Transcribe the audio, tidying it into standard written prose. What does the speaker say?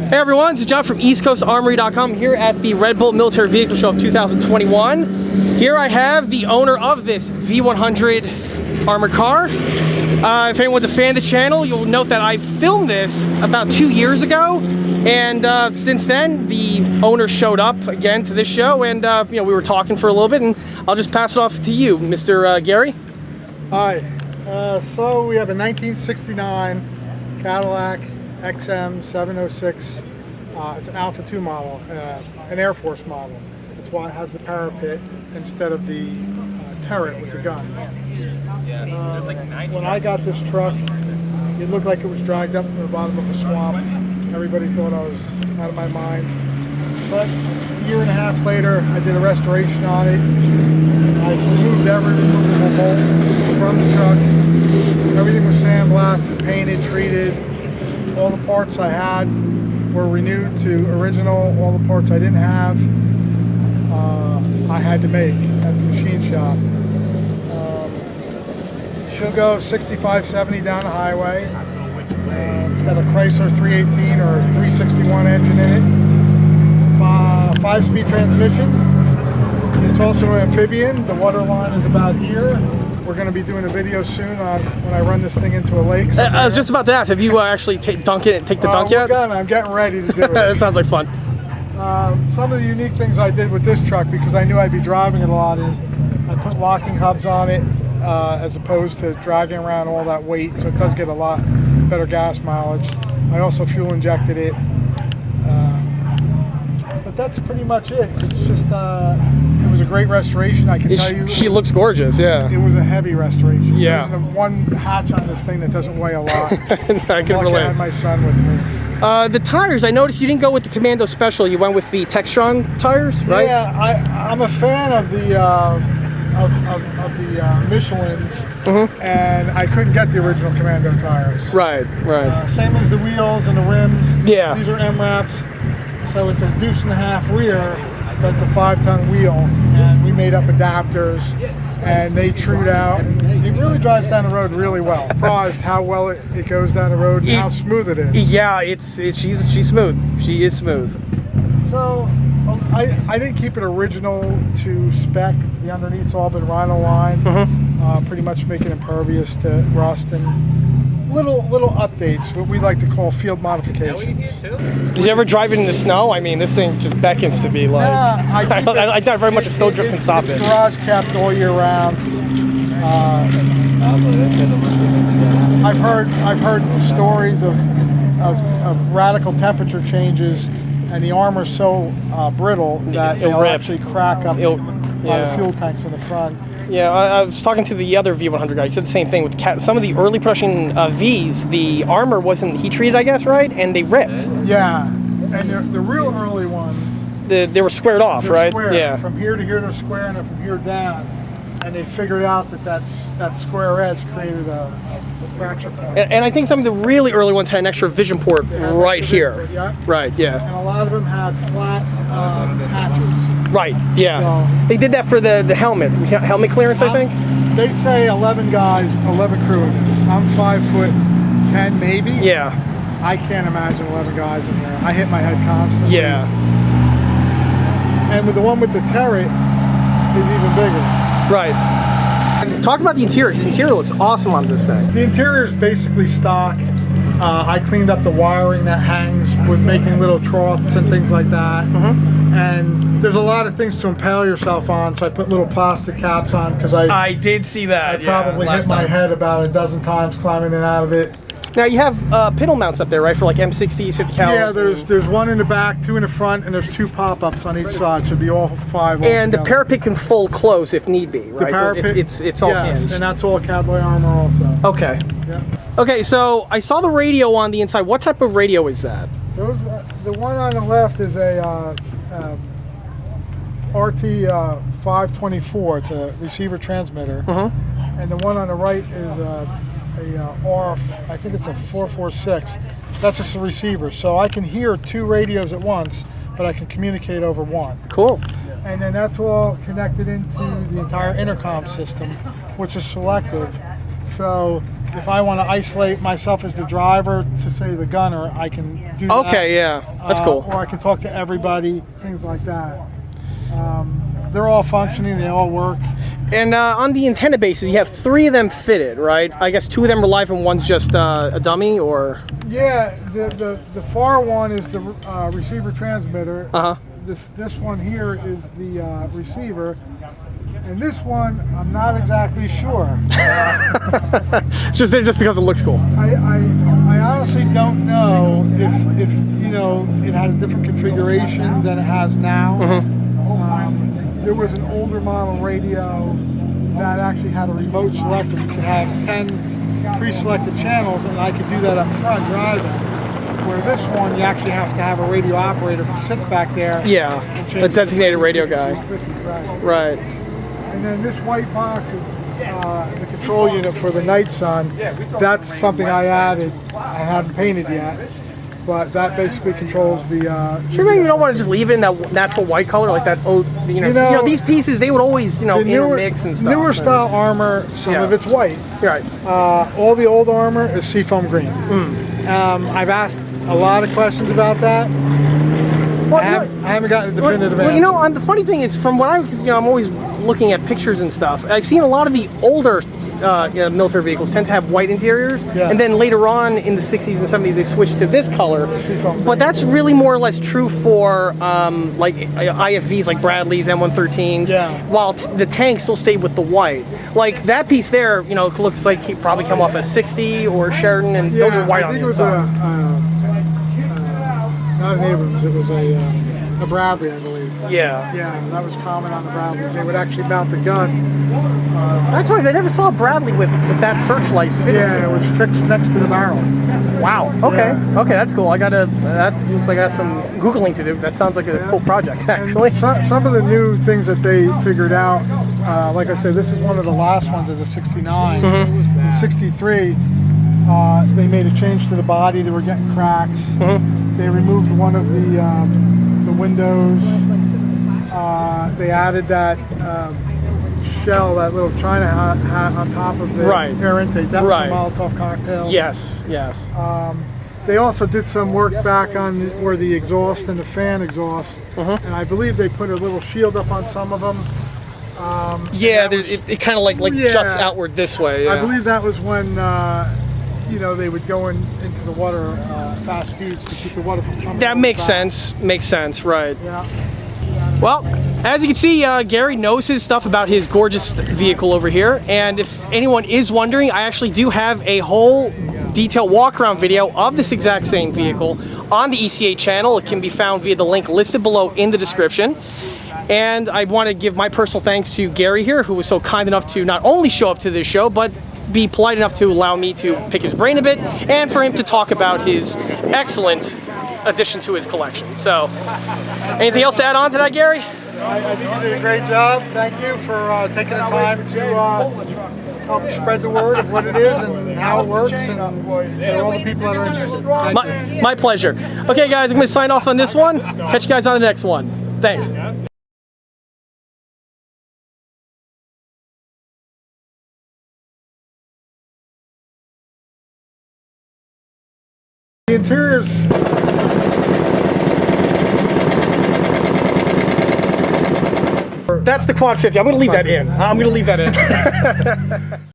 Hey everyone, it's John from EastCoastArmory.com here at the Red Bull Military Vehicle Show of 2021. Here I have the owner of this V100 armored car. If anyone's a fan of the channel, you'll note that I filmed this about 2 years ago, and since then the owner showed up again to this show, and we were talking for a little bit, and I'll just pass it off to you, Mr. Gary. Hi. So we have a 1969 Cadillac XM-706. It's an Alpha 2 model, an Air Force model. That's why it has the parapet instead of the turret with the guns. When I got this truck, it looked like it was dragged up from the bottom of a swamp. Everybody thought I was out of my mind. But a year and a half later, I did a restoration on it. I removed every removable bolt from the truck. Everything was sandblasted, painted, treated. All the parts I had were renewed to original. All the parts I didn't have, I had to make at the machine shop. She'll go 65, 70 down the highway. It's got a Chrysler 318 or 361 engine in it. 5-speed transmission. It's also an amphibian. The water line is about here. We're going to be doing a video soon on when I run this thing into a lake. I was just about to ask, have you actually take the dunk yet? I'm getting ready to do it. That sounds like fun. Some of the unique things I did with this truck, because I knew I'd be driving it a lot, is I put locking hubs on it as opposed to dragging around all that weight, so it does get a lot better gas mileage. I also fuel injected it. But that's pretty much it. It's just, it was a great restoration, I can tell you. She looks gorgeous, yeah. It was a heavy restoration. Yeah. There's one hatch on this thing that doesn't weigh a lot. I can relate. I had my son with me. The tires, I noticed you didn't go with the Commando Special, you went with the Textron tires, right? Yeah, I'm a fan of the Michelins, and I couldn't get the original Commando tires. Right. Same as the wheels and the rims. Yeah. These are M-Wraps, so it's a 1.5 rear, but it's a 5-ton wheel, and we made up adapters, and they trued out. It really drives down the road really well. Surprised how well it goes down the road and how smooth it is. Yeah, she's smooth. She is smooth. So I didn't keep it original to spec. The underneath's all been rhino lined, pretty much make it impervious to rust, and little updates, what we like to call field modifications. Did you ever drive it in the snow? I mean, this thing just beckons to be like. I doubt very much a snowdrift can stop it. It's garage capped all year round. I've heard stories of radical temperature changes, and the armor's so brittle that it'll actually crack up by the fuel tanks in the front. Yeah, I was talking to the other V100 guy. He said the same thing with some of the early production Vs. The armor wasn't heat treated, I guess, right? And they ripped. Yeah, and the real early ones. They were squared off, right? Square. Yeah. From here to here they're square, and then from here down. And they figured out that square edge created a fracture point. And I think some of the really early ones had an extra vision port right here. Yeah. Right, yeah. And a lot of them had flat hatches. Right, yeah. So, they did that for the helmet clearance, I think? They say 11 guys, 11 crew in this. I'm 5'10", maybe. Yeah. I can't imagine 11 guys in there. I hit my head constantly. Yeah. And with the one with the turret, it's even bigger. Right. And talk about the interior. The interior looks awesome on this thing. The interior is basically stock. I cleaned up the wiring that hangs with making little troughs and things like that. And there's a lot of things to impale yourself on, so I put little plastic caps on because I did see that. I probably hit my head about a dozen times climbing in and out of it. Now you have pintle mounts up there, right, for like M60s, 50 cal? Yeah, there's one in the back, 2 in the front, and there's 2 pop-ups on each side. Should be all 5. And the parapet can fold close if need be, right? The parapet, it's all hinged. And that's all Cadillac armor also. Okay. Yeah. Okay, so I saw the radio on the inside. What type of radio is that? The one on the left is a RT 524. It's a receiver transmitter. And the one on the right is I think it's a 446. That's just a receiver, so I can hear 2 radios at once, but I can communicate over one. Cool. And then that's all connected into the entire intercom system, which is selective. So if I want to isolate myself as the driver to say the gunner, I can do that. Okay, yeah, that's cool. Or I can talk to everybody, things like that. They're all functioning, they all work. And on the antenna bases, you have 3 of them fitted, right? I guess 2 of them are live and one's just a dummy, or? Yeah, the far one is the receiver transmitter. This one here is the receiver, and this one I'm not exactly sure. It's just there just because it looks cool. I honestly don't know if you know it had a different configuration than it has now. There was an older model radio that actually had a remote selector. You could have 10 pre-selected channels, and I could do that up front driving. Where this one, you actually have to have a radio operator who sits back there. Yeah, a designated radio guy. Right. And then this white box is the control unit for the night sun. That's something I added. I haven't painted yet, but that basically controls the. Sure, maybe you don't want to just leave it in that natural white color, like that. You know, these pieces they would always intermix and stuff. Newer style armor, some of it's white. Right. All the old armor is seafoam green. I've asked a lot of questions about that. Well, I haven't gotten a definitive answer. Well, you know, the funny thing is, from what I'm always looking at pictures and stuff. I've seen a lot of the older military vehicles tend to have white interiors, and then later on in the 60s and 70s they switched to this color. But that's really more or less true for like IFVs, like Bradleys, M113s. While the tanks still stayed with the white. Like that piece there, you know, looks like he probably come off a 60 or Sheridan, and those are white on the inside. Not an Abrams, it was a Bradley, I believe. Yeah. Yeah, that was common on the Bradleys. They would actually mount the gun. That's why I never saw a Bradley with that searchlight fitted. Yeah, it was fixed next to the barrel. Wow. Okay. Okay, that's cool. That looks like I got some Googling to do, because that sounds like a cool project, actually. Some of the new things that they figured out, like I said, this is one of the last ones as a 69. In 63, they made a change to the body. They were getting cracks. They removed one of the windows. They added that shell, that little China hat on top of the air intake. That was Molotov cocktails. Yes. They also did some work back on where the exhaust and the fan exhaust, and I believe they put a little shield up on some of them. It kind of like juts outward this way. I believe that was when you know, they would go into the water fast speeds to keep the water from coming. That makes sense. Makes sense, right? Yeah. Well, as you can see, Gary knows his stuff about his gorgeous vehicle over here. And if anyone is wondering, I actually do have a whole detailed walk-around video of this exact same vehicle on the ECA channel. It can be found via the link listed below in the description. And I want to give my personal thanks to Gary here, who was so kind enough to not only show up to this show, but be polite enough to allow me to pick his brain a bit, and for him to talk about his excellent addition to his collection. So, anything else to add on to that, Gary? I think you did a great job. Thank you for taking the time to help spread the word of what it is and how it works, and for all the people that are interested. My pleasure. Okay, guys, I'm going to sign off on this one. Catch you guys on the next one. Thanks. The interiors. That's the Quad 50. I'm going to leave that in.